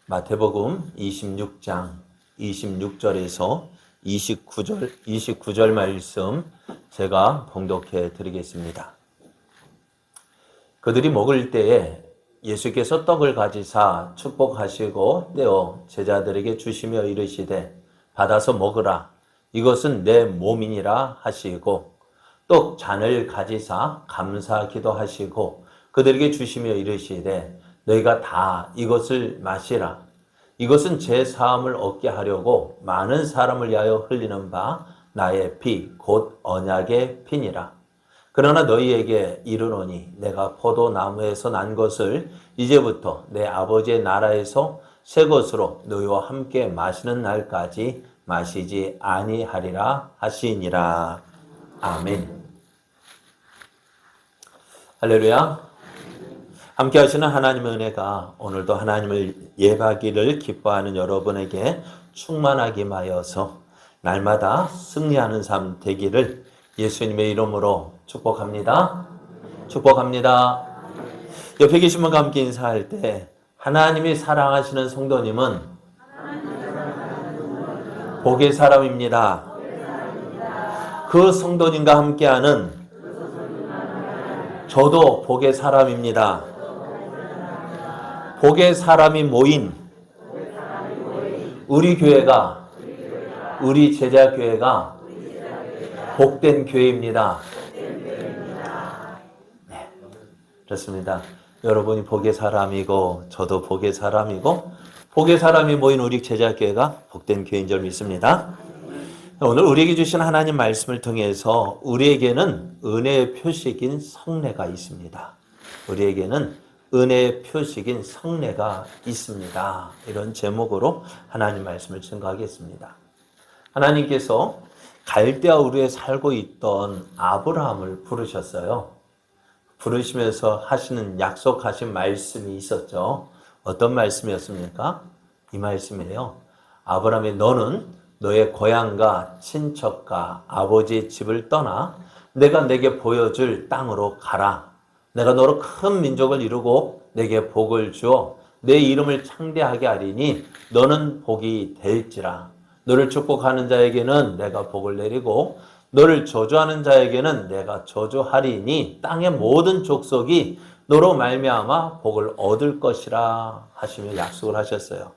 마태복음 26장 26절에서 29절 말씀 제가 봉독해 드리겠습니다. 그들이 먹을 때에 예수께서 떡을 가지사 축복하시고 떼어 제자들에게 주시며 이르시되 받아서 먹으라 이것은 내 몸이니라 하시고 또 잔을 가지사 감사 기도하시고 그들에게 주시며 이르시되 너희가 다 이것을 마시라. 이것은 제 사함을 얻게 하려고 많은 사람을 위하여 흘리는 바 나의 피, 곧 언약의 피니라. 그러나 너희에게 이르노니 내가 포도나무에서 난 것을 이제부터 내 아버지의 나라에서 새 것으로 너희와 함께 마시는 날까지 마시지 아니하리라 하시니라. 아멘. 할렐루야. 함께 하시는 하나님의 은혜가 오늘도 하나님을 예배하기를 기뻐하는 여러분에게 충만하게 하여서 날마다 승리하는 삶 되기를 예수님의 이름으로 축복합니다. 축복합니다. 옆에 계신 분과 함께 인사할 때 하나님이 사랑하시는 성도님은 복의 사람입니다. 그 성도님과 함께하는 저도 복의 사람입니다. 복의 사람이 모인 우리 교회가, 우리 제자교회가 복된 교회입니다. 네, 그렇습니다. 여러분이 복의 사람이고 저도 복의 사람이고 복의 사람이 모인 우리 제자교회가 복된 교회인 줄 믿습니다. 오늘 우리에게 주신 하나님 말씀을 통해서 우리에게는 은혜의 표식인 성례가 있습니다. 우리에게는 은혜의 표식인 성례가 있습니다. 이런 제목으로 하나님 말씀을 증거하겠습니다. 하나님께서 갈대아 우르에 살고 있던 아브라함을 부르셨어요. 부르시면서 하시는 약속하신 말씀이 있었죠. 어떤 말씀이었습니까? 이 말씀이에요. 아브라함이 너는 너의 고향과 친척과 아버지의 집을 떠나 내가 내게 보여줄 땅으로 가라. 내가 너로 큰 민족을 이루고 내게 복을 주어 내 이름을 창대하게 하리니 너는 복이 될지라. 너를 축복하는 자에게는 내가 복을 내리고 너를 저주하는 자에게는 내가 저주하리니 땅의 모든 족속이 너로 말미암아 복을 얻을 것이라 하시며 약속을 하셨어요.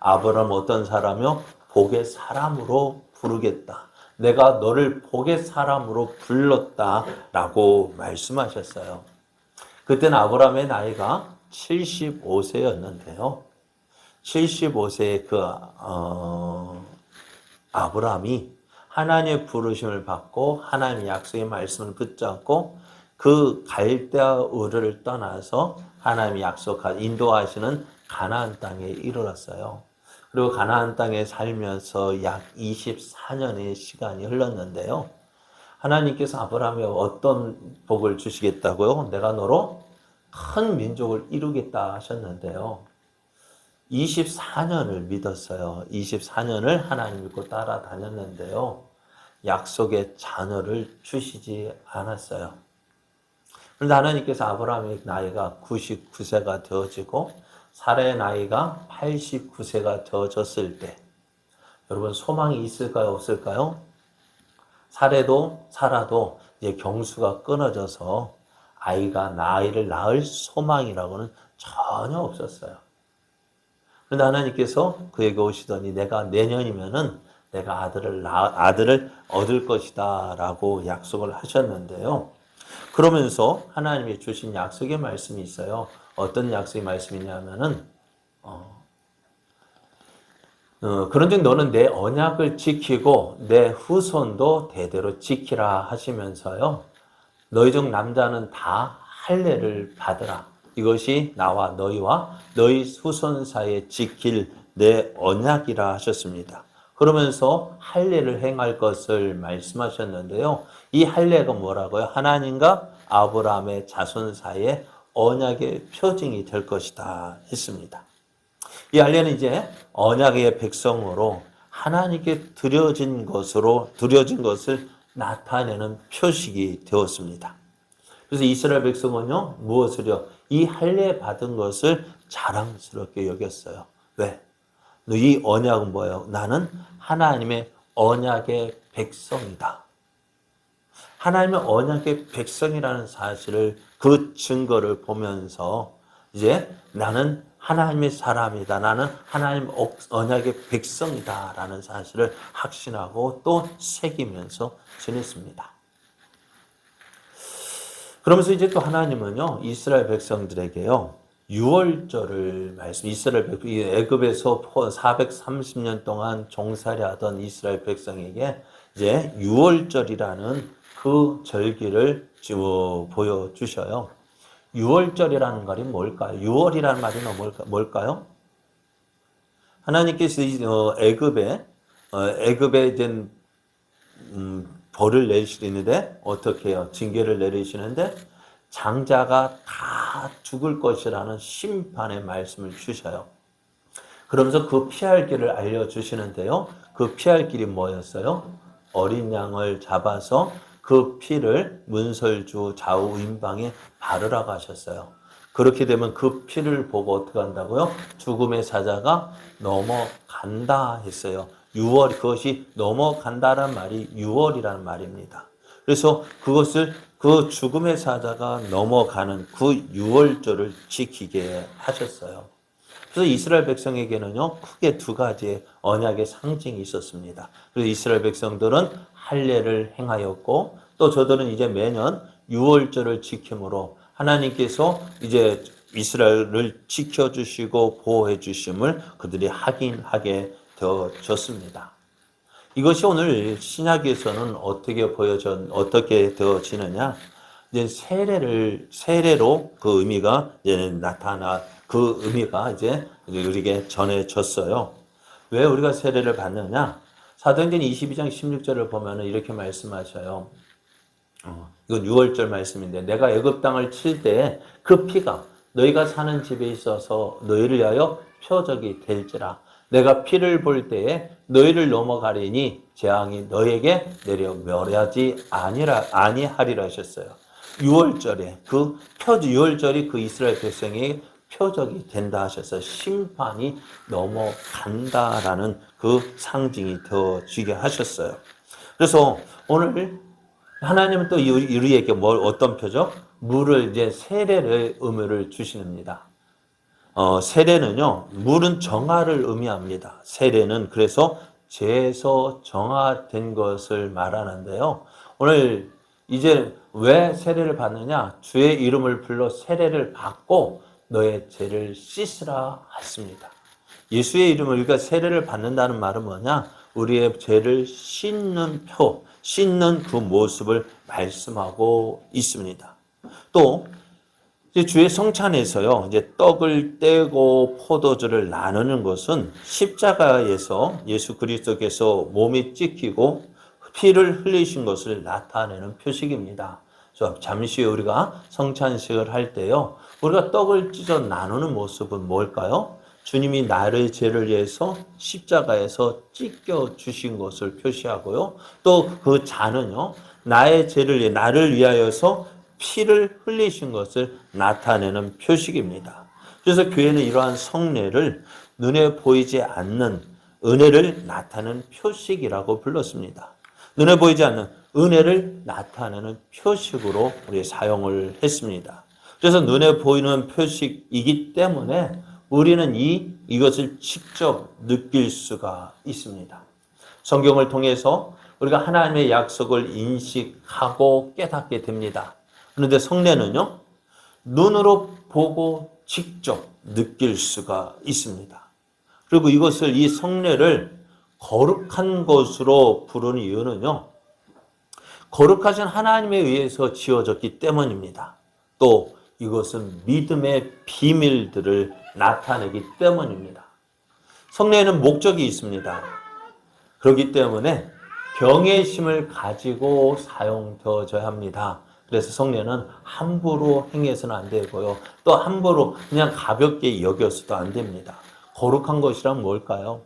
아브라함은 어떤 사람이요? 복의 사람으로 부르겠다. 내가 너를 복의 사람으로 불렀다라고 말씀하셨어요. 그때는 아브라함의 나이가 75세였는데요. 75세의 아브라함이 하나님의 부르심을 받고 하나님의 약속의 말씀을 붙잡고 그 갈대아 우르를 떠나서 하나님이 약속한 인도하시는 가나안 땅에 이르렀어요. 그리고 가나안 땅에 살면서 약 24년의 시간이 흘렀는데요. 하나님께서 아브라함에 어떤 복을 주시겠다고요? 내가 너로 큰 민족을 이루겠다 하셨는데요. 24년을 믿었어요. 24년을 하나님 믿고 따라다녔는데요. 약속의 자녀를 주시지 않았어요. 그런데 하나님께서 아브라함의 나이가 99세가 되어지고 사라의 나이가 89세가 되어졌을 때 여러분 소망이 있을까요? 없을까요? 살아도 이제 경수가 끊어져서 아이를 낳을 소망이라고는 전혀 없었어요. 그런데 하나님께서 그에게 오시더니 내가 내년이면은 내가 아들을 얻을 것이다 라고 약속을 하셨는데요. 그러면서 하나님이 주신 약속의 말씀이 있어요. 어떤 약속의 말씀이냐면은 그런즉 너는 내 언약을 지키고 내 후손도 대대로 지키라 하시면서요. 너희 중 남자는 다 할례를 받으라. 이것이 나와 너희와 너희 후손 사이에 지킬 내 언약이라 하셨습니다. 그러면서 할례를 행할 것을 말씀하셨는데요. 이 할례가 뭐라고요? 하나님과 아브라함의 자손 사이에 언약의 표징이 될 것이다 했습니다. 이 할례는 이제 언약의 백성으로 하나님께 드려진 것을 나타내는 표식이 되었습니다. 그래서 이스라엘 백성은요 무엇을요? 이 할례 받은 것을 자랑스럽게 여겼어요. 왜? 이 언약은 뭐예요? 나는 하나님의 언약의 백성이다. 하나님의 언약의 백성이라는 사실을, 그 증거를 보면서 이제 나는 하나님의 사람이다. 나는 하나님 언약의 백성이다. 라는 사실을 확신하고 또 새기면서 지냈습니다. 그러면서 이제 또 하나님은요, 이스라엘 백성들에게요, 유월절을 이스라엘 애굽에서 430년 동안 종살이 하던 이스라엘 백성에게 이제 유월절이라는 그 절기를 보여주셔요. 유월절이라는 말이 뭘까요? 유월이라는 말이 뭘까요? 하나님께서 애굽에 이제 벌을 내리시는데 어떻게 해요? 징계를 내리시는데 장자가 다 죽을 것이라는 심판의 말씀을 주셔요. 그러면서 그 피할 길을 알려주시는데요. 그 피할 길이 뭐였어요? 어린 양을 잡아서 그 피를 문설주 좌우 임방에 바르라고 하셨어요. 그렇게 되면 그 피를 보고 어떻게 한다고요? 죽음의 사자가 넘어간다 했어요. 그것이 넘어간다는 말이 유월이라는 말입니다. 그래서 그 죽음의 사자가 넘어가는 그 유월절을 지키게 하셨어요. 그래서 이스라엘 백성에게는요, 크게 두 가지의 언약의 상징이 있었습니다. 그래서 이스라엘 백성들은 할례를 행하였고, 또 저들은 이제 매년 유월절을 지킴으로 하나님께서 이제 이스라엘을 지켜주시고 보호해주심을 그들이 확인하게 되어졌습니다. 이것이 오늘 신약에서는 어떻게 되어지느냐? 이제 세례로 그 의미가 이제 그 의미가 이제 우리에게 전해졌어요. 왜 우리가 세례를 받느냐? 사도행전 22장 16절을 보면은 이렇게 말씀하셔요. 이건 6월절 말씀인데, 내가 애굽 땅을 칠 때에 그 피가 너희가 사는 집에 있어서 너희를 위하여 표적이 될지라. 내가 피를 볼 때에 너희를 넘어가리니 재앙이 너희에게 내려 멸하지 아니하리라 하셨어요. 6월절에 6월절이 그 이스라엘 백성의 표적이 된다 하셔서 심판이 넘어간다라는 그 상징이 되어지게 하셨어요. 그래서 오늘 하나님은 또 우리에게 어떤 표적? 물을 이제 세례의 의미를 주시는니다. 세례는요, 물은 정화를 의미합니다. 세례는 그래서 죄에서 정화된 것을 말하는데요. 오늘 이제 왜 세례를 받느냐? 주의 이름을 불러 세례를 받고 너의 죄를 씻으라 했습니다. 예수의 이름을 우리가 세례를 받는다는 말은 뭐냐? 우리의 죄를 씻는 그 모습을 말씀하고 있습니다. 또 이제 주의 성찬에서요, 이제 떡을 떼고 포도주를 나누는 것은 십자가에서 예수 그리스도께서 몸이 찢기고 피를 흘리신 것을 나타내는 표식입니다. 잠시 우리가 성찬식을 할 때요, 우리가 떡을 찢어 나누는 모습은 뭘까요? 주님이 나의 죄를 위해서 십자가에서 찢겨 주신 것을 표시하고요. 또 그 잔은요, 나를 위하여서 피를 흘리신 것을 나타내는 표식입니다. 그래서 교회는 이러한 성례를 눈에 보이지 않는 은혜를 나타내는 표식이라고 불렀습니다. 눈에 보이지 않는 은혜를 나타내는 표식으로 우리 사용을 했습니다. 그래서 눈에 보이는 표식이기 때문에 우리는 이것을 직접 느낄 수가 있습니다. 성경을 통해서 우리가 하나님의 약속을 인식하고 깨닫게 됩니다. 그런데 성례는요, 눈으로 보고 직접 느낄 수가 있습니다. 그리고 이 성례를 거룩한 것으로 부르는 이유는요, 거룩하신 하나님에 의해서 지어졌기 때문입니다. 또 이것은 믿음의 비밀들을 나타내기 때문입니다. 성례에는 목적이 있습니다. 그렇기 때문에 경외심을 가지고 사용되어져야 합니다. 그래서 성례는 함부로 행해서는 안 되고요. 또 함부로 그냥 가볍게 여겨서도 안 됩니다. 거룩한 것이란 뭘까요?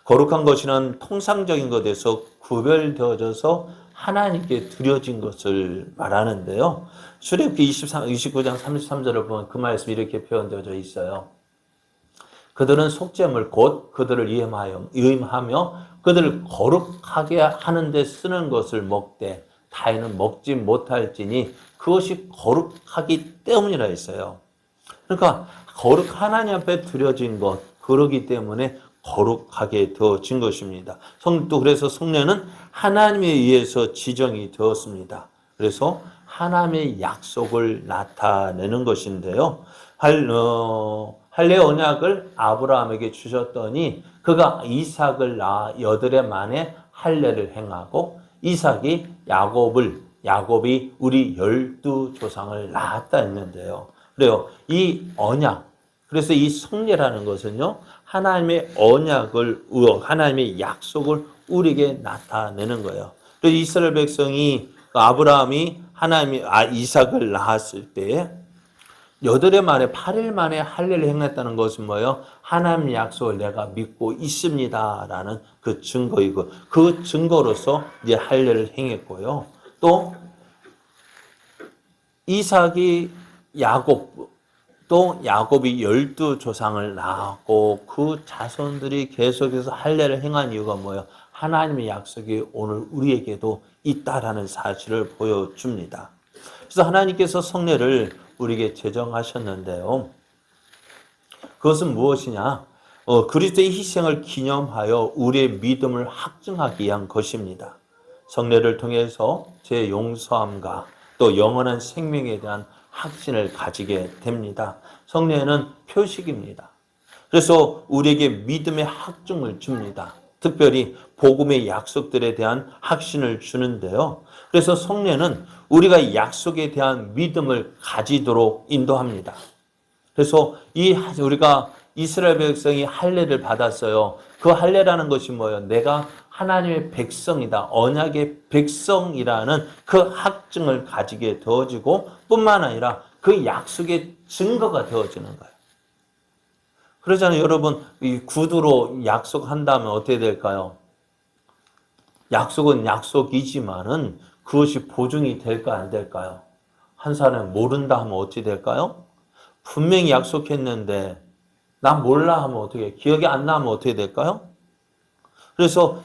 거룩한 것이란 통상적인 것에서 구별되어져서 하나님께 드려진 것을 말하는데요. 출애굽기 29장 33절을 보면 그 말씀이 이렇게 표현되어져 있어요. 그들은 속죄물 곧 그들을 위임하며 그들을 거룩하게 하는 데 쓰는 것을 먹되 타인은 먹지 못할지니 그것이 거룩하기 때문이라 했어요. 그러니까 하나님 앞에 드려진 것, 그러기 때문에 거룩하게 되어진 것입니다. 또 그래서 성례는 하나님에 의해서 지정이 되었습니다. 그래서 하나님의 약속을 나타내는 것인데요. 할례 언약을 아브라함에게 주셨더니 그가 이삭을 낳아 8해 만에 할례를 행하고 이삭이 야곱이 우리 12조상을 낳았다 했는데요. 그래요. 이 언약, 그래서 이 성례라는 것은요, 하나님의 약속을 우리에게 나타내는 거예요. 그래서 이스라엘 백성이, 아브라함이 이삭을 낳았을 때, 8일 만에 할례를 행했다는 것은 뭐예요? 하나님의 약속을 내가 믿고 있습니다라는 그 증거이고, 그 증거로서 이제 할례를 행했고요. 또, 이삭이 야곱이 12조상을 낳았고 그 자손들이 계속해서 할례를 행한 이유가 뭐예요? 하나님의 약속이 오늘 우리에게도 있다라는 사실을 보여줍니다. 그래서 하나님께서 성례를 우리에게 제정하셨는데요. 그것은 무엇이냐? 그리스도의 희생을 기념하여 우리의 믿음을 확증하기 위한 것입니다. 성례를 통해서 제 용서함과 또 영원한 생명에 대한 확신을 가지게 됩니다. 성례는 표식입니다. 그래서 우리에게 믿음의 확증을 줍니다. 특별히 복음의 약속들에 대한 확신을 주는데요. 그래서 성례는 우리가 약속에 대한 믿음을 가지도록 인도합니다. 그래서 우리가 이스라엘 백성이 할례를 받았어요. 그 할례라는 것이 뭐예요? 내가 하나님의 백성이다. 언약의 백성이라는 그 확증을 가지게 되어지고 뿐만 아니라 그 약속의 증거가 되어지는 거예요. 그러잖아요. 여러분, 이 구두로 약속한다면 어떻게 될까요? 약속은 약속이지만은 그것이 보증이 될까 안 될까요? 한 사람은 모른다 하면 어떻게 될까요? 분명히 약속했는데 난 몰라 하면 어떻게, 기억이 안 나면 어떻게 될까요? 그래서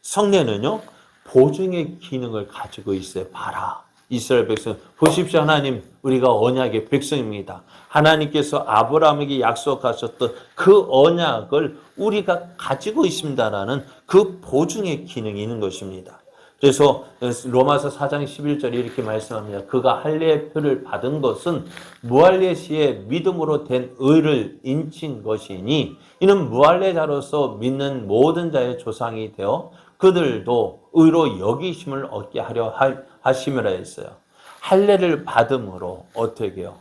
성례는요, 보증의 기능을 가지고 있어요. 봐라. 이스라엘 백성, 보십시오. 하나님, 우리가 언약의 백성입니다. 하나님께서 아브라함에게 약속하셨던 그 언약을 우리가 가지고 있습니다라는 그 보증의 기능이 있는 것입니다. 그래서 로마서 4장 11절에 이렇게 말씀합니다. 그가 할례의 표를 받은 것은 무할례 시에 믿음으로 된 의를 인친 것이니 이는 무할례자로서 믿는 모든 자의 조상이 되어 그들도 의로 여기심을 얻게 하려 하심이라 했어요. 할례를 받음으로 어떻게 해요?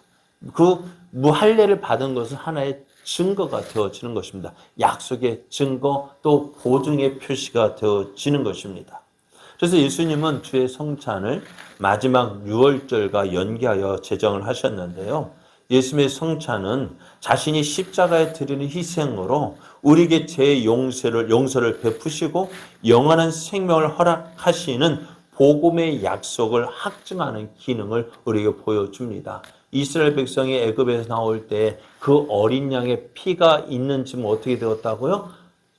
그 무할례를 받은 것은 하나의 증거가 되어지는 것입니다. 약속의 증거 또 보증의 표시가 되어지는 것입니다. 그래서 예수님은 주의 성찬을 마지막 유월절과 연계하여 제정을 하셨는데요. 예수님의 성찬은 자신이 십자가에 드리는 희생으로 우리에게 제 용서를 베푸시고 영원한 생명을 허락하시는 복음의 약속을 확증하는 기능을 우리에게 보여줍니다. 이스라엘 백성이 애굽에서 나올 때 그 어린 양의 피가 있는 쯤 어떻게 되었다고요?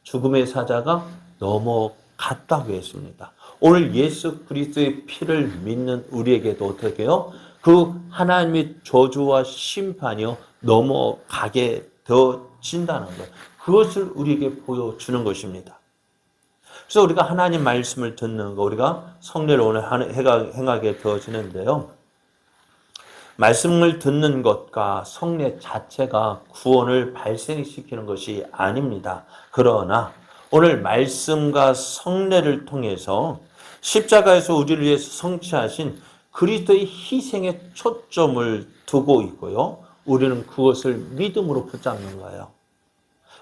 죽음의 사자가 넘어갔다고 했습니다. 오늘 예수 그리스도의 피를 믿는 우리에게도 어떻게 해요? 그 하나님의 저주와 심판이요 넘어가게 되어진다는 것. 그것을 우리에게 보여주는 것입니다. 그래서 우리가 하나님 말씀을 듣는 거, 우리가 성례를 오늘 행하게 되어지는데요. 말씀을 듣는 것과 성례 자체가 구원을 발생시키는 것이 아닙니다. 그러나 오늘 말씀과 성례를 통해서 십자가에서 우리를 위해서 성취하신 그리스도의 희생에 초점을 두고 있고요. 우리는 그것을 믿음으로 붙잡는 거예요.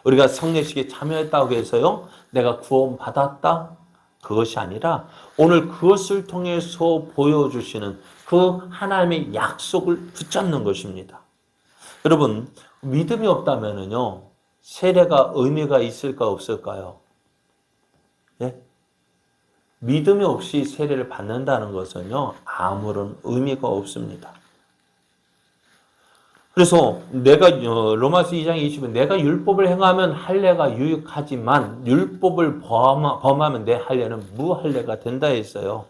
우리가 성례식에 참여했다고 해서요, 내가 구원받았다? 그것이 아니라 오늘 그것을 통해서 보여주시는 그 하나님의 약속을 붙잡는 것입니다. 여러분, 믿음이 없다면요, 세례가 의미가 있을까 없을까요? 예? 믿음이 없이 세례를 받는다는 것은요, 아무런 의미가 없습니다. 그래서 내가 로마서 2장 20은 내가 율법을 행하면 할례가 유익하지만 율법을 범하면 내 할례는 무할례가 된다 했어요.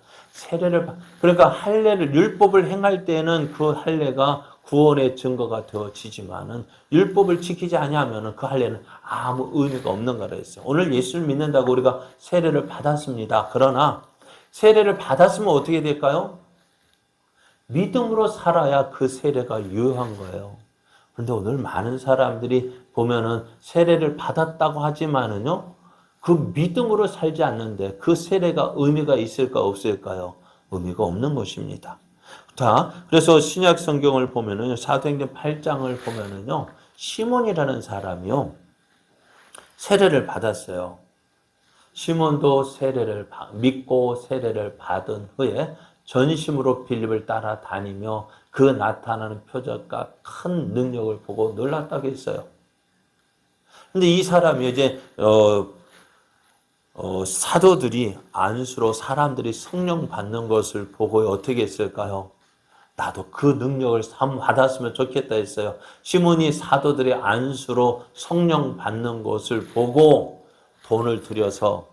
그러니까 할례를 율법을 행할 때는 그 할례가 구원의 증거가 되어지지만은 율법을 지키지 아니하면은 그 할례는 아무 의미가 없는 거라 했어요. 오늘 예수를 믿는다고 우리가 세례를 받았습니다. 그러나 세례를 받았으면 어떻게 될까요? 믿음으로 살아야 그 세례가 유효한 거예요. 그런데 오늘 많은 사람들이 보면은 세례를 받았다고 하지만은요, 그 믿음으로 살지 않는데 그 세례가 의미가 있을까 없을까요? 의미가 없는 것입니다. 자, 그래서 신약 성경을 보면은 사도행전 8장을 보면은요, 시몬이라는 사람이요, 세례를 받았어요. 시몬도 세례를 믿고 세례를 받은 후에 전심으로 빌립을 따라다니며 그 나타나는 표적과 큰 능력을 보고 놀랐다고 했어요. 근데 이 사람이 이제 사도들이 안수로 사람들이 성령 받는 것을 보고 어떻게 했을까요? 나도 그 능력을 받았으면 좋겠다 했어요. 시몬이 사도들의 안수로 성령 받는 것을 보고 돈을 들여서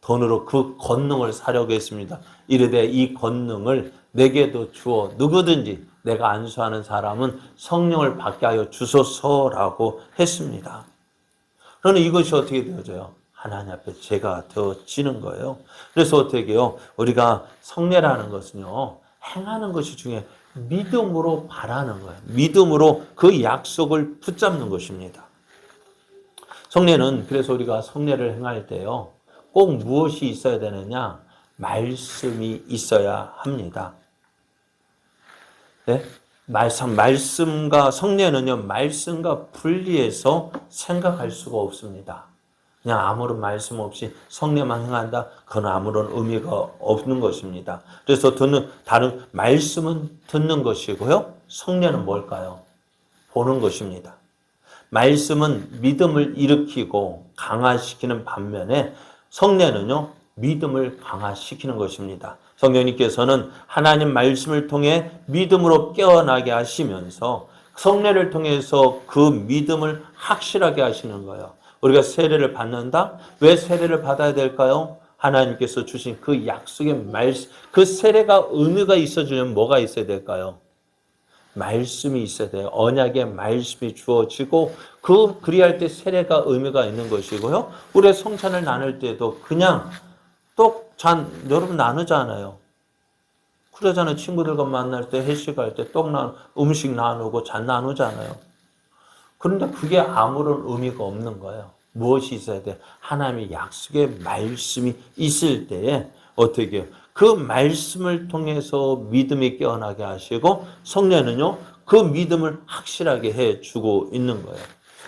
돈으로 그 권능을 사려고 했습니다. 이르되 이 권능을 내게도 주어 누구든지 내가 안수하는 사람은 성령을 받게 하여 주소서라고 했습니다. 그러나 이것이 어떻게 되어져요? 하나님 앞에 죄가 되어지는 거예요. 그래서 어떻게 해요? 우리가 성례라는 것은요, 행하는 것이 중요해요. 믿음으로 바라는 거예요. 믿음으로 그 약속을 붙잡는 것입니다. 성례는 그래서 우리가 성례를 행할 때요, 꼭 무엇이 있어야 되느냐? 말씀이 있어야 합니다. 네? 말씀과 성례는요, 말씀과 분리해서 생각할 수가 없습니다. 그냥 아무런 말씀 없이 성례만 행한다? 그건 아무런 의미가 없는 것입니다. 그래서 다른 말씀은 듣는 것이고요, 성례는 뭘까요? 보는 것입니다. 말씀은 믿음을 일으키고 강화시키는 반면에 성례는요, 믿음을 강화시키는 것입니다. 성령님께서는 하나님 말씀을 통해 믿음으로 깨어나게 하시면서 성례를 통해서 그 믿음을 확실하게 하시는 거예요. 우리가 세례를 받는다? 왜 세례를 받아야 될까요? 하나님께서 주신 그 약속의 말씀, 그 세례가 의미가 있어지면 뭐가 있어야 될까요? 말씀이 있어야 돼요. 언약의 말씀이 주어지고 그리할 때 세례가 의미가 있는 것이고요. 우리의 성찬을 나눌 때도 그냥 여러분 나누잖아요. 그러잖아요. 친구들과 만날 때 회식할 때 음식 나누고 잔 나누잖아요. 그런데 그게 아무런 의미가 없는 거예요. 무엇이 있어야 돼? 하나님의 약속의 말씀이 있을 때에 어떻게 해요? 그 말씀을 통해서 믿음이 깨어나게 하시고 성례는요, 그 믿음을 확실하게 해주고 있는 거예요.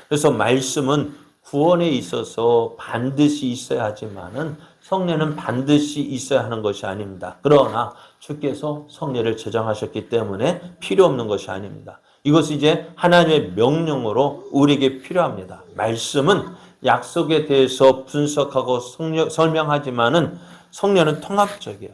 그래서 말씀은 구원에 있어서 반드시 있어야 하지만은 성례는 반드시 있어야 하는 것이 아닙니다. 그러나 주께서 성례를 제정하셨기 때문에 필요 없는 것이 아닙니다. 이것이 이제 하나님의 명령으로 우리에게 필요합니다. 말씀은 약속에 대해서 분석하고 설명하지만은 성례는 통합적이에요.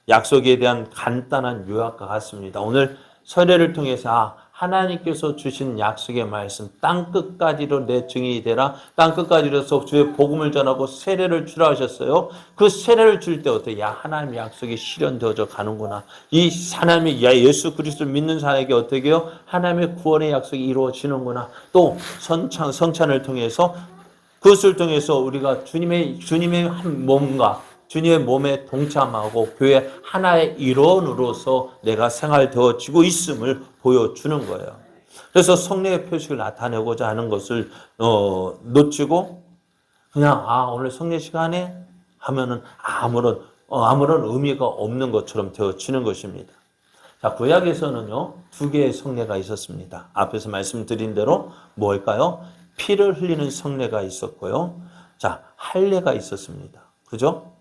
약속에 대한 간단한 요약과 같습니다. 오늘 설례를 통해서 하나님께서 주신 약속의 말씀 땅끝까지로 내 증인이 되라. 땅끝까지로서 주의 복음을 전하고 세례를 주라 하셨어요. 그 세례를 줄 때 어때? 하나님의 약속이 실현되어져 가는구나. 이 하나님의 예수 그리스도를 믿는 사람에게 어떻게 해요? 하나님의 구원의 약속이 이루어지는구나. 또 성찬을 통해서 그것을 통해서 우리가 주님의 한 몸과 주님의 몸에 동참하고 교회 하나의 일원으로서 내가 생활되어지고 있음을 보여주는 거예요. 그래서 성례의 표식을 나타내고자 하는 것을 놓치고 그냥 오늘 성례 시간에 하면은 아무런 의미가 없는 것처럼 되어지는 것입니다. 자, 구약에서는요, 2개의 성례가 있었습니다. 앞에서 말씀드린 대로 뭘까요? 피를 흘리는 성례가 있었고요. 자, 할례가 있었습니다. 그죠?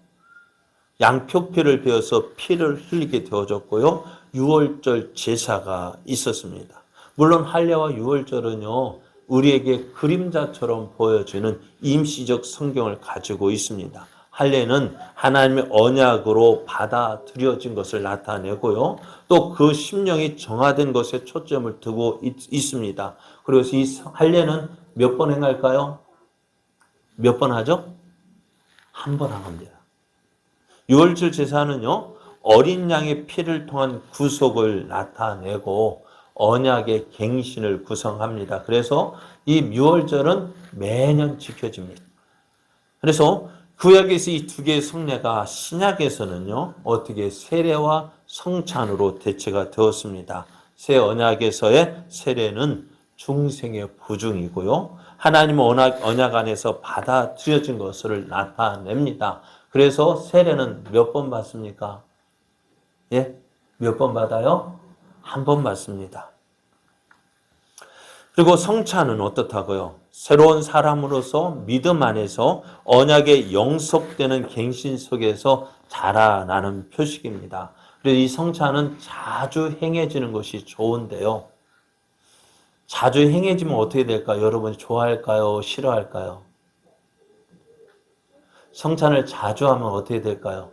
양표피를 베어서 피를 흘리게 되어졌고요. 유월절 제사가 있었습니다. 물론 할례와 유월절은요, 우리에게 그림자처럼 보여지는 임시적 성경을 가지고 있습니다. 할례는 하나님의 언약으로 받아들여진 것을 나타내고요. 또 그 심령이 정화된 것에 초점을 두고 있습니다. 그래서 이 할례는 몇 번 행할까요? 몇 번 하죠? 한 번 합니다. 유월절 제사는요, 어린 양의 피를 통한 구속을 나타내고 언약의 갱신을 구성합니다. 그래서 이 유월절은 매년 지켜집니다. 그래서 구약에서 이 두 개의 성례가 신약에서는요, 어떻게 세례와 성찬으로 대체가 되었습니다. 새 언약에서의 세례는 중생의 부중이고요. 하나님의 언약 안에서 받아들여진 것을 나타냅니다. 그래서 세례는 몇 번 받습니까? 예? 몇 번 받아요? 한 번 받습니다. 그리고 성찬은 어떻다고요? 새로운 사람으로서 믿음 안에서 언약에 영속되는 갱신 속에서 자라나는 표식입니다. 그래서 이 성찬은 자주 행해지는 것이 좋은데요. 자주 행해지면 어떻게 될까요? 여러분 좋아할까요? 싫어할까요? 성찬을 자주 하면 어떻게 될까요?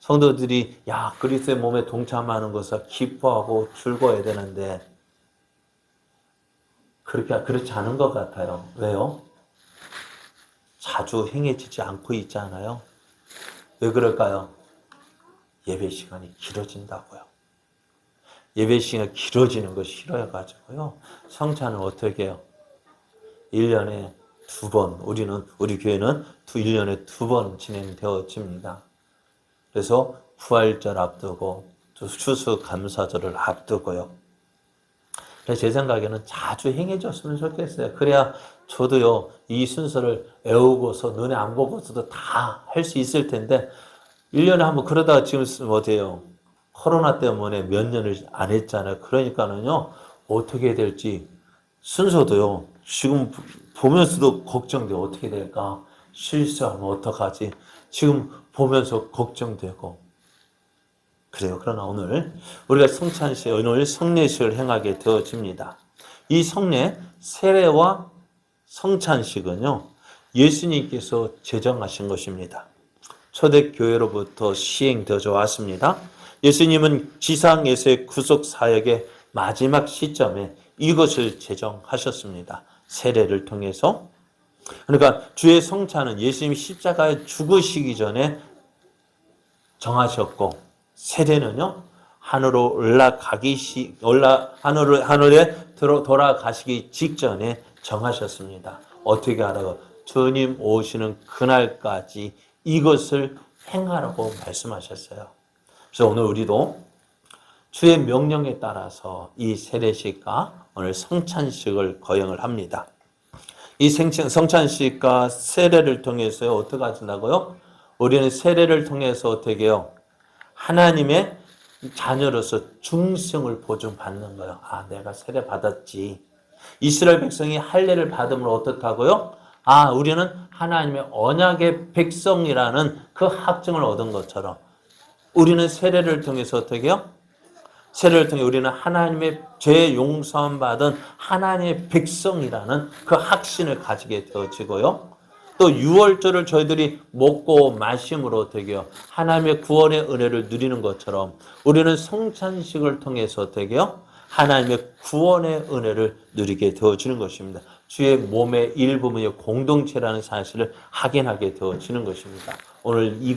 성도들이 그리스도의 몸에 동참하는 것을 기뻐하고 즐거워야 되는데 그렇지 않은 것 같아요. 왜요? 자주 행해지지 않고 있잖아요. 왜 그럴까요? 예배 시간이 길어진다고요. 예배 시간이 길어지는 거 싫어해가지고요. 성찬은 어떻게 해요? 1년에 2번, 우리 교회는 1년에 2번 진행되어집니다. 그래서 부활절 앞두고 또 추수감사절을 앞두고요. 그래서 제 생각에는 자주 행해졌으면 좋겠어요. 그래야 저도요, 이 순서를 외우고서 눈에 안 보고서도 다 할 수 있을 텐데 1년에 한번 그러다가 지금 어때요? 코로나 때문에 몇 년을 안 했잖아요. 그러니까는요, 어떻게 될지 순서도요, 지금 보면서도 걱정돼요. 어떻게 될까? 실수하면 어떡하지? 지금 보면서 걱정되고. 그래요. 그러나 오늘 우리가 성찬식, 오늘 성례식을 행하게 되어집니다. 이 성례, 세례와 성찬식은요, 예수님께서 제정하신 것입니다. 초대교회로부터 시행되어져 왔습니다. 예수님은 지상에서의 구속 사역의 마지막 시점에 이것을 제정하셨습니다. 세례를 통해서. 그러니까 주의 성찬은 예수님이 십자가에 죽으시기 전에 정하셨고, 세례는요, 하늘에 돌아가시기 직전에 정하셨습니다. 어떻게 하라고? 주님 오시는 그날까지 이것을 행하라고 말씀하셨어요. 그래서 오늘 우리도 주의 명령에 따라서 이 세례식과 오늘 성찬식을 거행을 합니다. 이 성찬식과 세례를 통해서 어떻게 하신다고요? 우리는 세례를 통해서 어떻게 해요? 하나님의 자녀로서 중생을 보증받는 거예요. 내가 세례 받았지. 이스라엘 백성이 할례를 받으면 어떻다고요? 우리는 하나님의 언약의 백성이라는 그 확증을 얻은 것처럼 우리는 세례를 통해서 어떻게 해요? 세례를 통해 우리는 하나님의 죄 용서함 받은 하나님의 백성이라는 그 확신을 가지게 되어지고요. 또 유월절을 저희들이 먹고 마심으로 어떻게 해요? 하나님의 구원의 은혜를 누리는 것처럼 우리는 성찬식을 통해서 어떻게 해요? 하나님의 구원의 은혜를 누리게 되어지는 것입니다. 주의 몸의 일부분이 공동체라는 사실을 확인하게 되어지는 것입니다. 오늘 이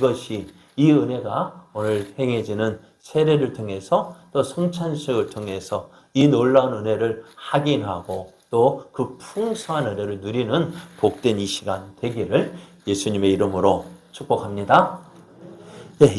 은혜가 오늘 행해지는 세례를 통해서 또 성찬식을 통해서 이 놀라운 은혜를 확인하고 또 그 풍성한 은혜를 누리는 복된 이 시간 되기를 예수님의 이름으로 축복합니다.